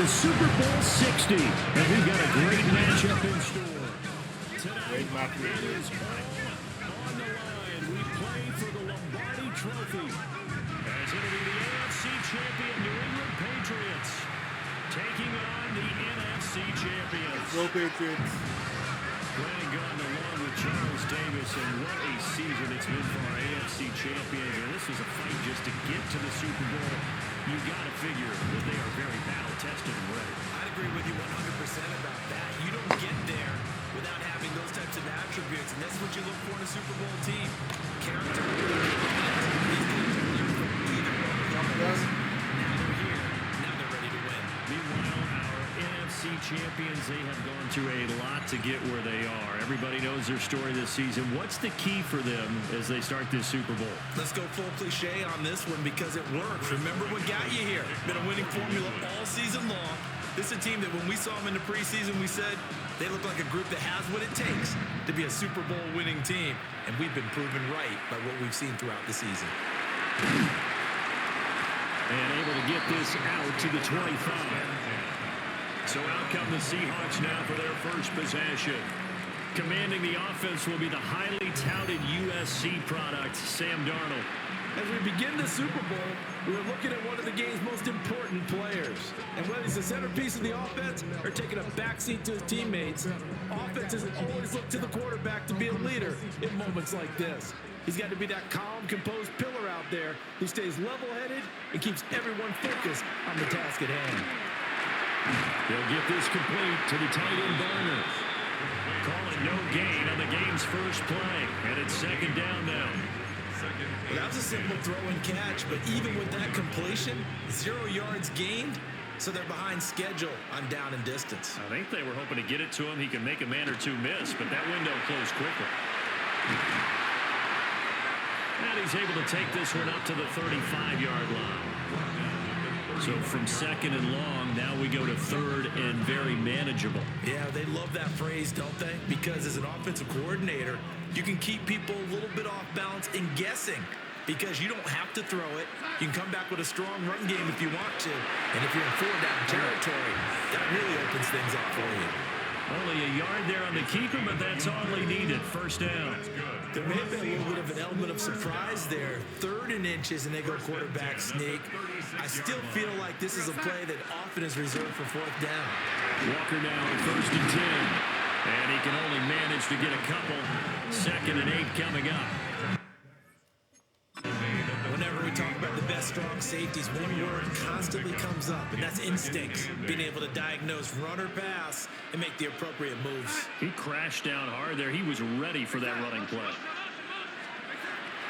the Super Bowl 60, and we've got a great matchup in store. Tonight, it is all on the line. We play for the Lombardi Trophy, as it'll be the AFC champion New England Patriots taking on the NFC champions. Go Patriots. Brandon Gordon along with Charles Davis, and what a season it's been for our AFC champions. And this was a fight just to get to the Super Bowl. You got to figure that they are very battle-tested and ready. I'd agree with you 100% about that. You don't get there without having those types of attributes, and that's what you look for in a Super Bowl team. Character. Now they're here. Now they're ready to win. Meanwhile, our NFC champions, they have gone through a lot to get where they are. Everybody knows their story this season. What's the key for them as they start this Super Bowl? Let's go full cliche on this one because it works. Remember what got you here. Been a winning formula all season long. This is a team that when we saw them in the preseason, we said they look like a group that has what it takes to be a Super Bowl winning team. And we've been proven right by what we've seen throughout the season. And able to get this out to the 25. So out come the Seahawks now for their first possession. Commanding the offense will be the highly touted USC product, Sam Darnold. As we begin the Super Bowl, we're looking at one of the game's most important players. And whether he's the centerpiece of the offense or taking a backseat to his teammates, offenses always look to the quarterback to be a leader in moments like this. He's got to be that calm, composed pillar out there who stays level-headed and keeps everyone focused on the task at hand. They'll get this complete to the tight end Barner. Call it no gain on the game's first play, and it's second down now. Well, that was a simple throw and catch, but even with that completion, 0 yards gained, so they're behind schedule on down and distance. I think they were hoping to get it to him. He can make a man or two miss, but that window closed quickly. And he's able to take this one up to the 35-yard line. So from second and long, now we go to third and very manageable. Yeah, they love that phrase, don't they? Because as an offensive coordinator, you can keep people a little bit off balance and guessing because you don't have to throw it. You can come back with a strong run game if you want to. And if you're in four-down territory, that really opens things up for you. Only a yard there on the keeper, but that's all he needed. First down. There may have been a little bit of an element of surprise there. 3rd and inches, and they go quarterback sneak. I still feel like this is a play that often is reserved for 4th down. Walker now at 1st and 10. And he can only manage to get a couple. 2nd and 8 coming up. Whenever we talk about the best strong safeties, one word constantly comes up, and that's instincts. Being able to diagnose run or pass and make the appropriate moves. He crashed down hard there. He was ready for that running play.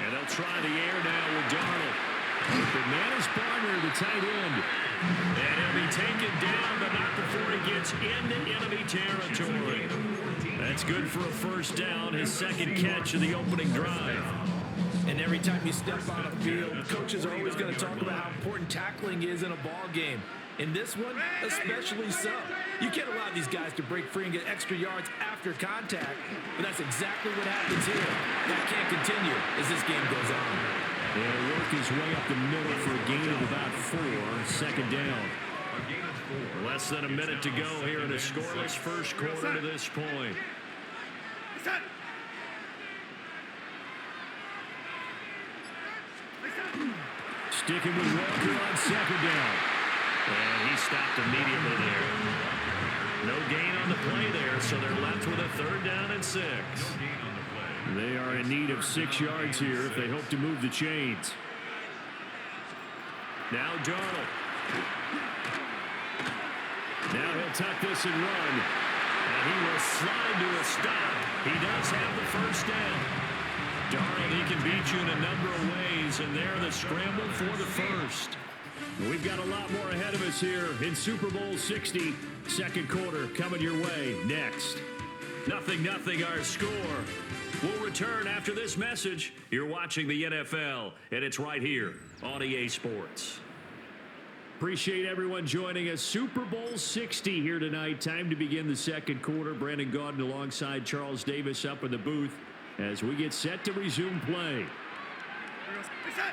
And they'll try the air now with Darnold. The man is Barner, the tight end. And he'll be taken down, but not before he gets into enemy territory. That's good for a first down, his 2nd catch of the opening drive. And every time you step on a field, coaches are always going to talk about how important tackling is in a ball game. In this one, especially so. You can't allow these guys to break free and get extra yards after contact, but that's exactly what happens here. That can't continue as this game goes on. They'll work his way up the middle for a gain of about 4, 2nd down. Less than a minute to go here in a scoreless first quarter to this point. Sticking with Walker on 2nd down. And he stopped immediately there. No gain on the play there, so they're left with a 3rd down and 6. They are in need of 6 yards here if they hope to move the chains. Now Darnold. Now he'll tuck this and run. And he will slide to a stop. He does have the first down. Darnold, he can beat you in a number of ways, and they're the scramble for the first. We've got a lot more ahead of us here in Super Bowl 60. 2nd quarter coming your way next. 0-0 our score. We'll return after this message. You're watching the NFL, and it's right here on EA Sports. Appreciate everyone joining us. Super Bowl 60 here tonight. Time to begin the 2nd quarter. Brandon Gordon alongside Charles Davis up in the booth as we get set to resume play.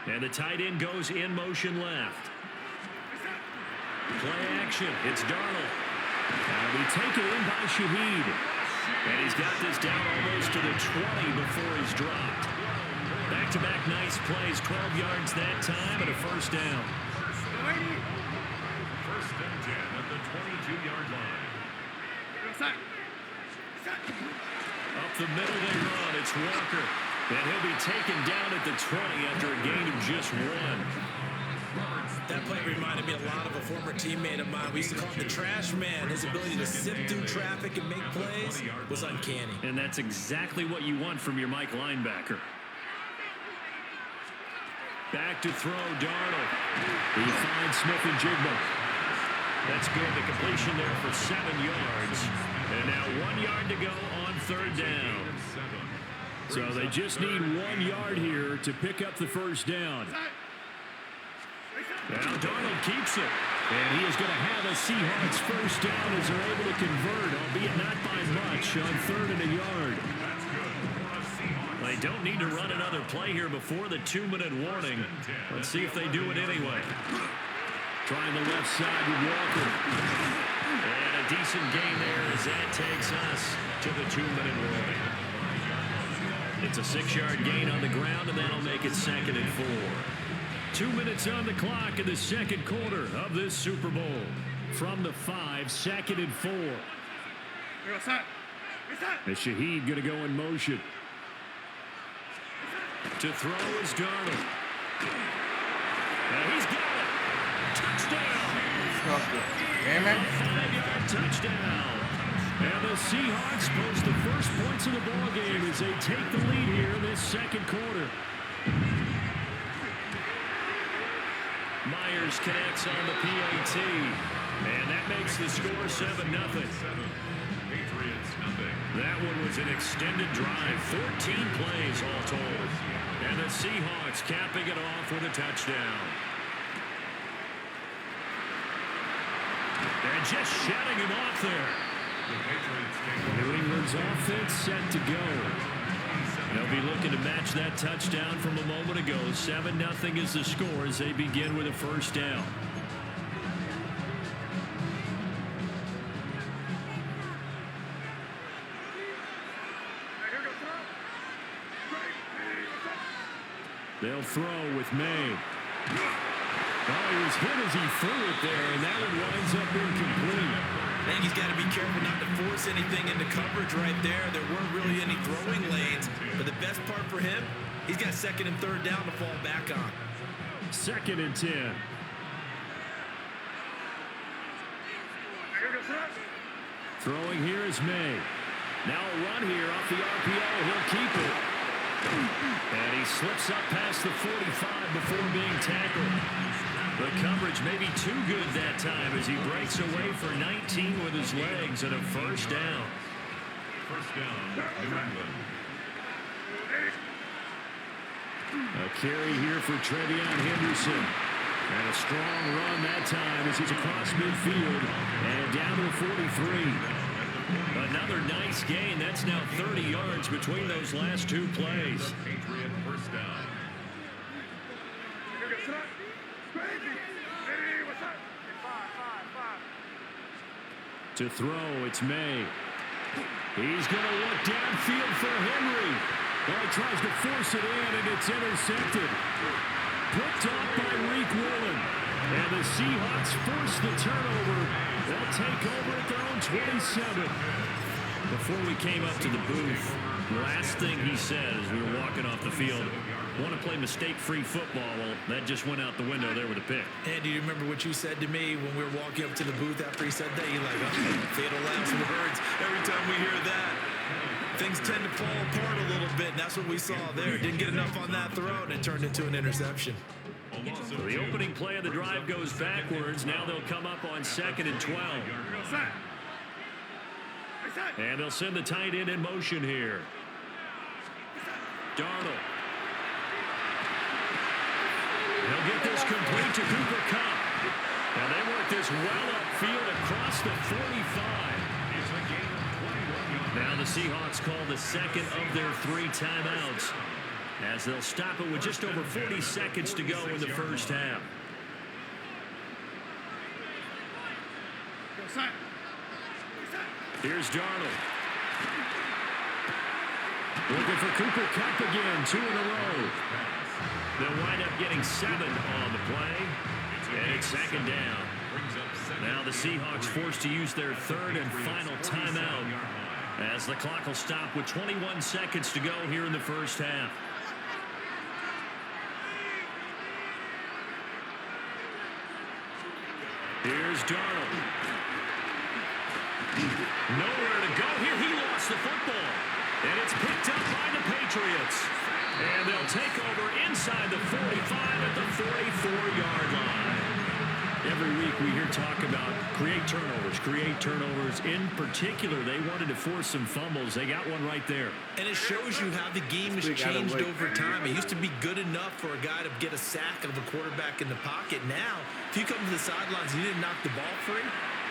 And the tight end goes in motion left. Play action. It's Darnold. Now we take it in by Shaheed. And he's got this down almost to the 20 before he's dropped. Back-to-back nice plays. 12 yards that time and a first down. First and 10 at the 22-yard line. Up the middle they run. It's Walker. And he'll be taken down at the 20 after a gain of just 1. That play reminded me a lot of a former teammate of mine. We used to call him the trash man. His ability to sift through traffic and make plays was uncanny. And that's exactly what you want from your Mike linebacker. Back to throw, Darnold. He finds Smith and Jigba. That's good. The completion there for 7 yards. And now 1 yard to go on third down. So they just need 1 yard here to pick up the first down. Now Darnold keeps it. And he is going to have a Seahawks first down as they're able to convert, albeit not by much, on 3rd and a yard. They don't need to run another play here before the 2-minute warning. Let's see if they do it anyway. Trying the left side with Walker. And a decent gain there as that takes us to the 2-minute warning. It's a 6-yard gain on the ground, and that'll make it 2nd and 4. 2 minutes on the clock in the second quarter of this Super Bowl. From the 5, 2nd and 4. And Shaheed going to go in motion. To throw is Darnold. And he's got it. Touchdown. 5-yard touchdown. And the Seahawks post the first points of the ball game as they take the lead here in this second quarter. Myers connects on the PAT. And that makes the score 7-0. That one was an extended drive. 14 plays all told. And the Seahawks capping it off with a touchdown. And just shutting him off there. New England's offense set to go. They'll be looking to match that touchdown from a moment ago. 7-0 is the score as they begin with a first down. They'll throw with May. Oh, he was hit as he threw it there, and that one winds up incomplete. I think he's got to be careful not to force anything into coverage right there. There weren't really any throwing lanes, but the best part for him, he's got 2nd and 3rd down to fall back on. 2nd and 10. Throwing here is May. Now a run here off the RPO. He'll keep it. And he slips up past the 45 before being tackled. The coverage may be too good that time as he breaks away for 19 with his legs and a first down. First down, New England. A carry here for Trevion Henderson. And a strong run that time as he's across midfield and down to the 43. Another nice gain. That's now 30 yards between those last 2 plays. Patriot first down. To throw, it's May. He's going to look downfield for Henry. Well, he tries to force it in, and it's intercepted. Picked off by Reek Woolen. And the Seahawks force the turnover. They'll take over at their own 27. Before we came up to the booth, the last thing he said as we were walking off the field, want to play mistake-free football. Well, that just went out the window there with a pick. And do you remember what you said to me when we were walking up to the booth after he said that? You're like, oh, fatal last words. Every time we hear that, things tend to fall apart a little bit, and that's what we saw there. Didn't get enough on that throw, and it turned into an interception. So the opening play of the drive goes backwards. Now they'll come up on 2nd and 12. And they'll send the tight end in motion here. Darnold. He'll get this complete to Cooper Kupp. And they work this well upfield across the 45. Now the Seahawks call the 2nd of their 3 timeouts as they'll stop it with just over 40 seconds to go in the first half. Here's Darnold. Looking for Cooper Kupp again, 2 in a row. They'll wind up getting 7 on the play, and it's second down. Now the Seahawks forced to use their third and final timeout as the clock will stop with 21 seconds to go here in the first half. Here's Darnold. Nowhere to go here. He lost the football. And it's picked up by the Patriots. And they'll take over inside the 45 at the 44-yard line. Every week we hear talk about create turnovers. In particular, they wanted to force some fumbles. They got one right there. And it shows you how the game has changed over time. It used to be good enough for a guy to get a sack of a quarterback in the pocket. Now, if you come to the sidelines and you didn't knock the ball free,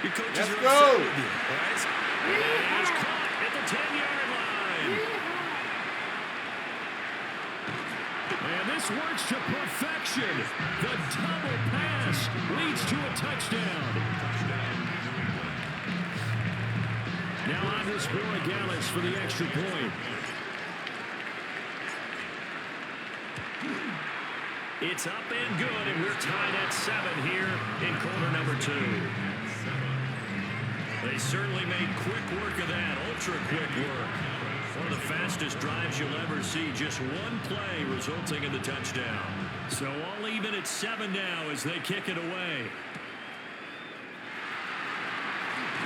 your coaches are upset with you. Right? And it's caught at the 10-yard line. And this works to perfection. The double pass leads to a touchdown. Now Andres Borregales for the extra point. It's up and good, and we're tied at 7 here in quarter number 2. They certainly made quick work of that, ultra quick work. One of the fastest drives you'll ever see, just one play resulting in the touchdown. So all even at 7 now as they kick it away.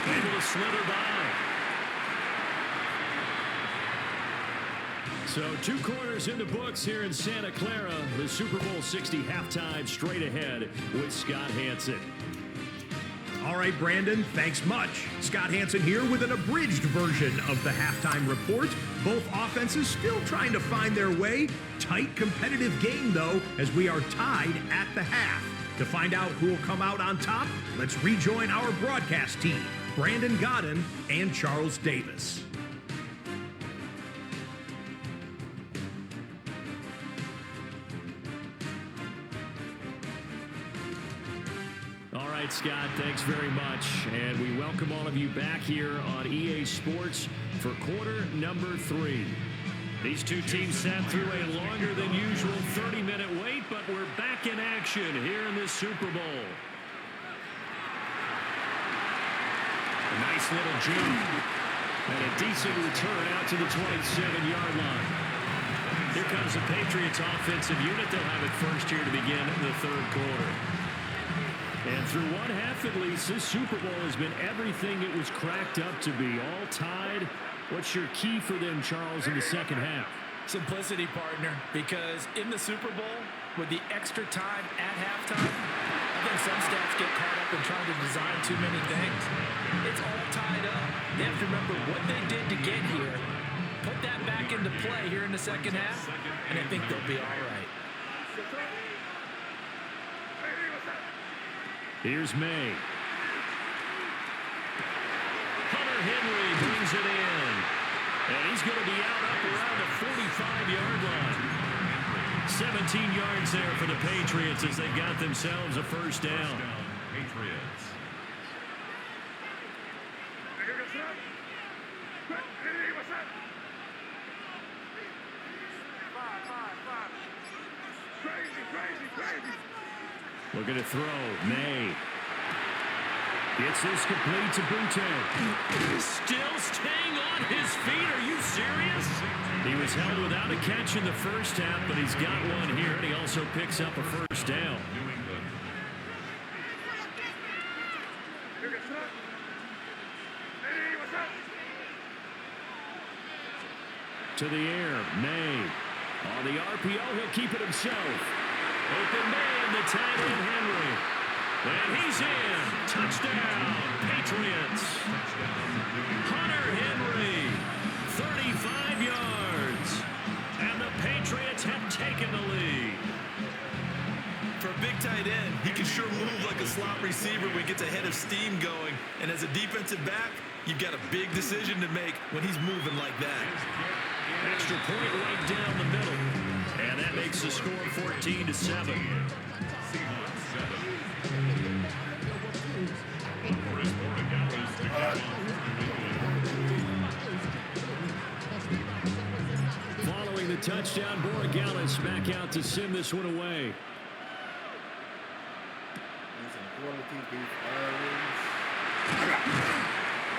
Able to slither by. So 2 quarters in the books here in Santa Clara. The Super Bowl 60 halftime straight ahead with Scott Hanson. All right, Brandon, thanks much. Scott Hanson here with an abridged version of the halftime report. Both offenses still trying to find their way. Tight, competitive game, though, as we are tied at the half. To find out who will come out on top, let's rejoin our broadcast team, Brandon Godden and Charles Davis. Scott, thanks very much. And we welcome all of you back here on EA Sports for quarter number 3. These two teams sat through a longer than usual 30-minute wait, but we're back in action here in this Super Bowl. A nice little jump and a decent return out to the 27-yard line. Here comes the Patriots offensive unit. They'll have it first here to begin the third quarter. And through one half at least, this Super Bowl has been everything it was cracked up to be. All tied. What's your key for them, Charles, in the second half? Simplicity, partner, because in the Super Bowl, with the extra time at halftime, I think some staffs get caught up in trying to design too many things. It's all tied up. They have to remember what they did to get here, put that back into play here in the second half, and I think they'll be all right. Here's May. Hunter Henry brings it in. And he's going to be out up around the 45-yard line. 17 yards there for the Patriots as they got themselves a first down. Patriots. Looking to throw. May. Gets this complete to Butte. Still staying on his feet. Are you serious? He was held without a catch in the first half, but he's got one here, and he also picks up a first down. To the air. May. On the RPO, he'll keep it himself. Open man, the tight end Henry. And he's in. Touchdown, Patriots. Hunter Henry, 35 yards. And the Patriots have taken the lead. For a big tight end, he can sure move like a slot receiver when he gets a head of steam going. And as a defensive back, you've got a big decision to make when he's moving like that. Extra point right down the middle. And that makes the score 14-7. Chris Borregales. the touchdown. Borregales back out to send this one away.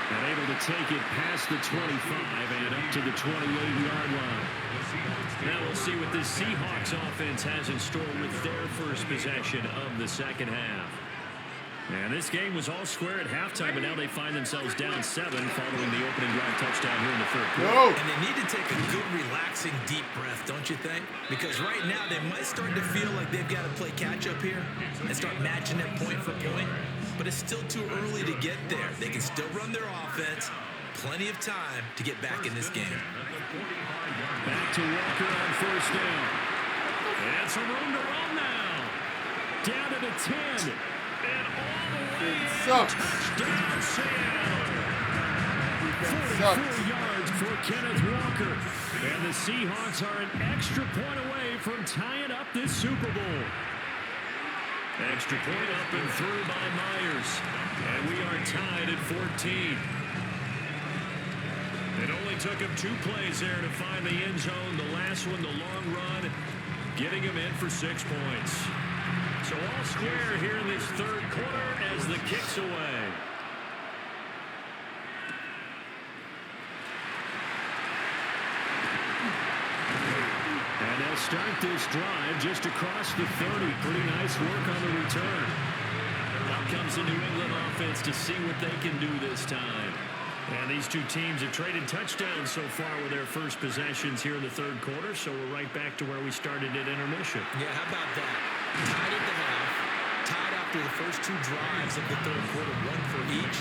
And able to take it past the 25 and up to the 28-yard line. Now we'll see what this Seahawks offense has in store with their first possession of the second half. And this game was all square at halftime, but now they find themselves down 7 following the opening drive touchdown here in the third quarter. And they need to take a good, relaxing, deep breath, don't you think? Because right now they might start to feel like they've got to play catch-up here and start matching it point for point. But it's still too early to get there. They can still run their offense. Plenty of time to get back in this game. Back to Walker on first down. And some room to run now. Down to the 10. And all the way in. Touchdown, Seattle. 44 yards for Kenneth Walker. And the Seahawks are an extra point away from tying up this Super Bowl. Extra point up and through by Myers. And we are tied at 14. It only took him 2 plays there to find the end zone. The last one, the long run, getting him in for 6 points. So all square here in this third quarter as the kick's away. And they'll start this drive just across the 30. Pretty nice work on the return. Out comes the New England offense to see what they can do this time. And these two teams have traded touchdowns so far with their first possessions here in the third quarter, so we're right back to where we started at intermission. Yeah, how about that? Tied at the half, tied after the first 2 drives of the third quarter, 1 for each.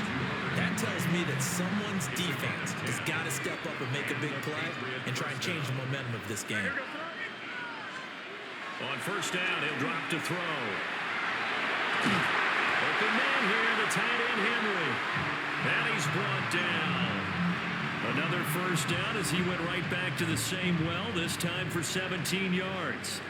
That tells me that someone's defense has got to step up and make a big play and try and change the momentum of this game. On first down, he'll drop to throw. Open man here, the tight end Henry. And he's brought down. Another first down as he went right back to the same well, this time for 17 yards.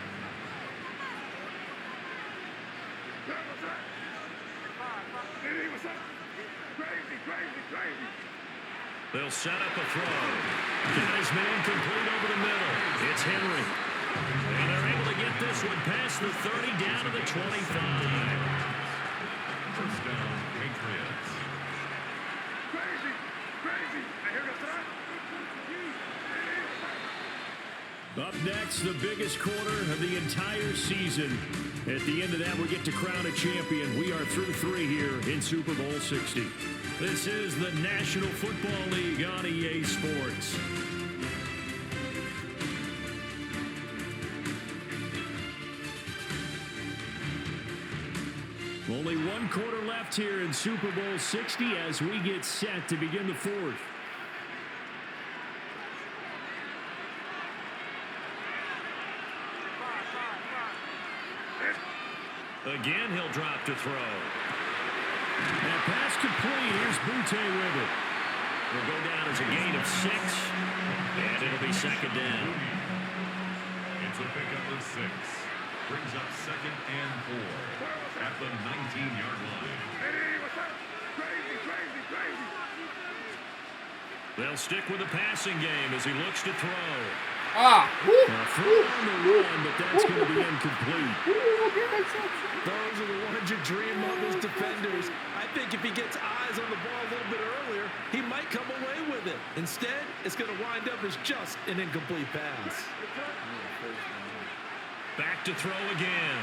They'll set up a throw. Got his man complete over the middle. It's Henry. And they're able to get this one past the 30 down to the 25. First down, Patriots. Up next, the biggest quarter of the entire season. At the end of that, we get to crown a champion. We are through 3 here in Super Bowl 60. This is the National Football League on EA Sports. Only 1 quarter left here in Super Bowl 60 as we get set to begin the 4th. Again, he'll drop to throw. And pass complete. Here's Butte with it. Will go down as a gain of 6. And it'll be second down. It's a pickup of 6. Brings up 2nd and 4 at the 19-yard line. They'll stick with the passing game as he looks to throw. Throw On the run, but that's going to be incomplete. Those are the ones you dream of as defenders. I think if he gets eyes on the ball a little bit earlier, he might come away with it. Instead, it's going to wind up as just an incomplete pass. Back to throw again.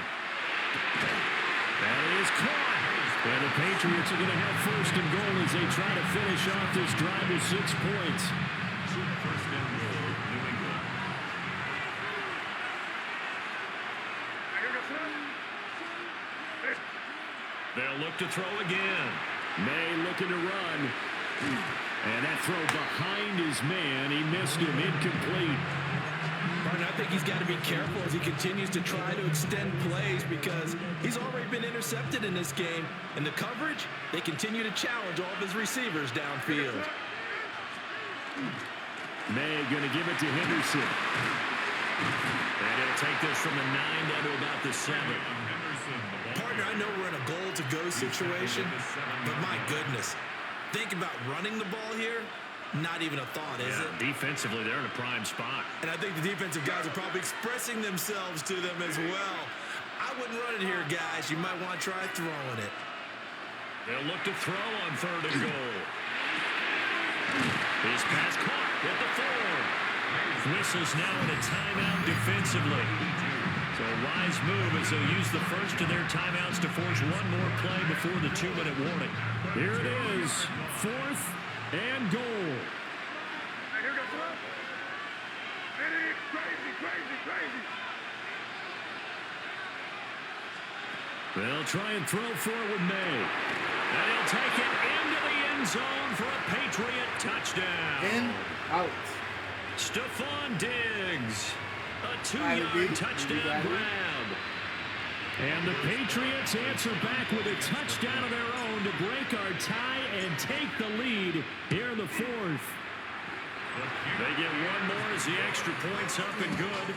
That is caught. And the Patriots are going to have first and goal as they try to finish off this drive with 6 points. First and goal, New England. They'll look to throw again. May looking to run. And that throw behind his man. He missed him. Incomplete. Martin, I think he's got to be careful as he continues to try to extend plays because he's already been intercepted in this game. And the coverage, they continue to challenge all of his receivers downfield. May going to give it to Henderson. And he'll take this from the 9 down to about the 7. Partner, I know we're in a goal-to-go situation, but my goodness, think about running the ball here. Not even a thought, is it? Defensively, they're in a prime spot. And I think the defensive guys are probably expressing themselves to them as well. I wouldn't run it here, guys. You might want to try throwing it. They'll look to throw on 3rd and goal. His pass caught at the 4. Whistles now in a timeout defensively. So a wise move as they'll use the first of their timeouts to force one more play before the 2-minute warning. Here it is, 4th and goal. Here goes the crazy. They'll try and throw for it with May. And he'll take it into the end zone for a Patriot touchdown. In, out. Stephon Diggs. A 2-yard touchdown grab. And the Patriots answer back with a touchdown of their own to break our tie and take the lead here in the 4th. They get one more as the extra point's up and good.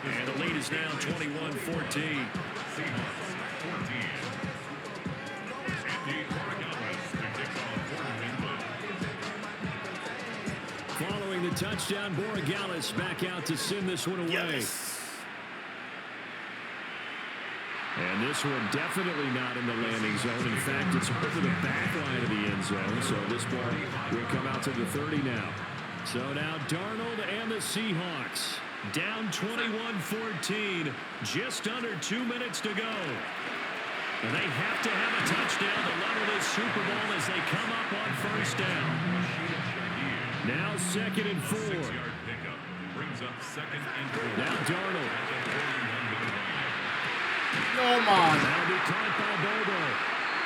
And the lead is now 21-14. Following the touchdown, Borregales back out to send this one away. Yes. And this one definitely not in the landing zone. In fact, it's over the back line of the end zone. So this ball will come out to the 30 now. So now Darnold and the Seahawks down 21-14. Just under 2 minutes to go. And they have to have a touchdown to level this Super Bowl as they come up on 1st down. Now 2nd and 4. Now Darnold. Come on. That'll be caught by Bobo.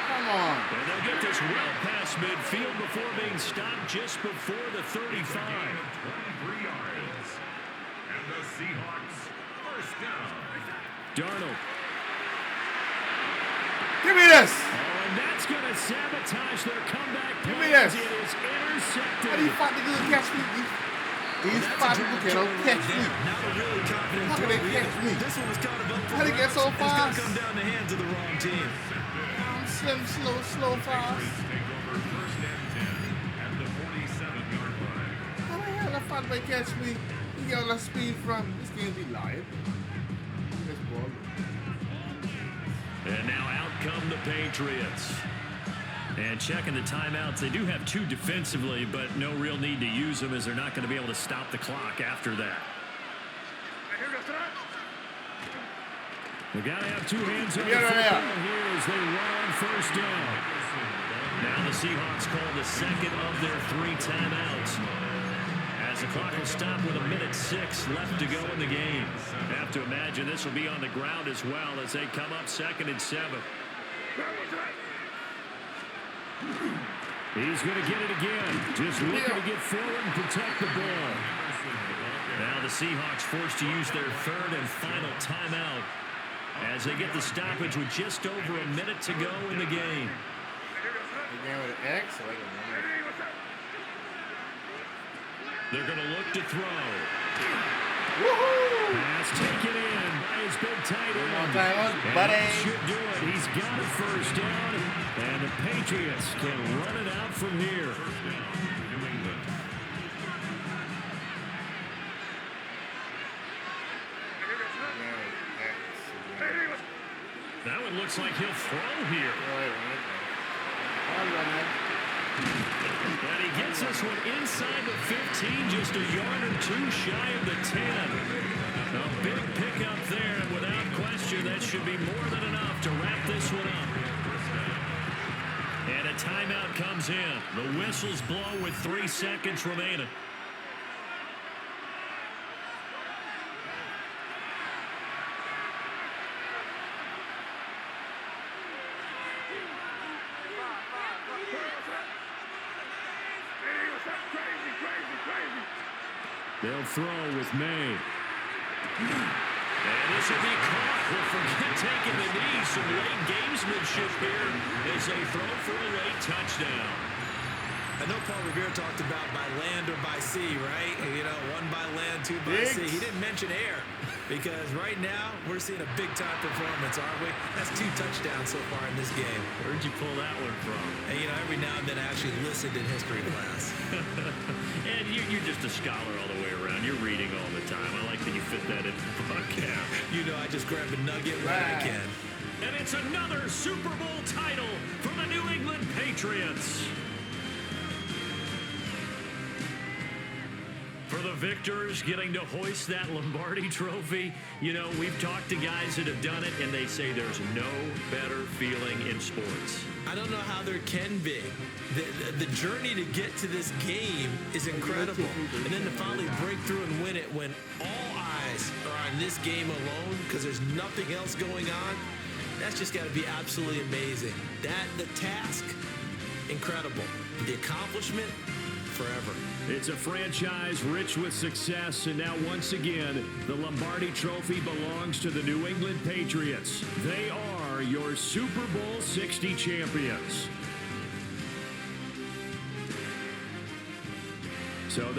Come on. And they'll get this well past midfield before being stopped just before the 35. 23 yards. And the Seahawks first down. Darnold. Give me this. Oh, and that's going to sabotage their comeback. Give me this. It is intercepted. How do you fight the good catch me? These five people cannot catch me. Now they're really confident. How can they catch me? This one was kind of up for How they get so grabs. fast? It's going to come down the hands of the wrong team. I'm slim, slow, fast. Take over 1st and 10 at the 47-yard line. How the hell the fuck they catch me? You get all that speed from? This game be live. This ball. And now out come the Patriots. And checking the timeouts, they do have 2 defensively, but no real need to use them as they're not going to be able to stop the clock after that. They got to have 2 hands on the football here as they run on 1st down. Now the Seahawks call the 2nd of their 3 timeouts. As the clock will stop with 1:06 left to go in the game. I have to imagine this will be on the ground as well as they come up 2nd and 7. He's going to get it again. Just looking to get forward and protect the ball. Now the Seahawks forced to use their 3rd and final timeout as they get the stoppage with just over a minute to go in the game. The game with an X or like a Y? They're going to look to throw. Woohoo! Pass taken in by his big tight end. One time, And buddy. that should do it. He's got a 1st down, and the Patriots can run it out from here. That one looks like he'll throw here. And he gets this one inside the 15, just a yard or 2 shy of the 10. A big pickup there, and without question, that should be more than enough to wrap this one up. And a timeout comes in. The whistles blow with 3 seconds remaining. They'll throw with May. And this will be caught. We'll forget taking the knee. Some late gamesmanship here as they throw for a late touchdown. I know Paul Revere talked about by land or by sea, right? You know, one by land, two by sea. He didn't mention air because right now we're seeing a big-time performance, aren't we? That's 2 touchdowns so far in this game. Where'd you pull that one from? And, you know, every now and then I actually listened in history class. And you're just a scholar all the way around. You're reading all the time. I like that you fit that into the podcast. You know, I just grab a nugget when I can. And it's another Super Bowl title for the New England Patriots. For the victors getting to hoist that Lombardi trophy, you know, we've talked to guys that have done it, and they say there's no better feeling in sports. I don't know how there can be. The journey to get to this game is incredible. And then to finally break through and win it when all eyes are on this game alone because there's nothing else going on, that's just got to be absolutely amazing. The task, incredible. The accomplishment, forever. It's a franchise rich with success, and now once again, the Lombardi Trophy belongs to the New England Patriots. They are your Super Bowl 60 champions. So that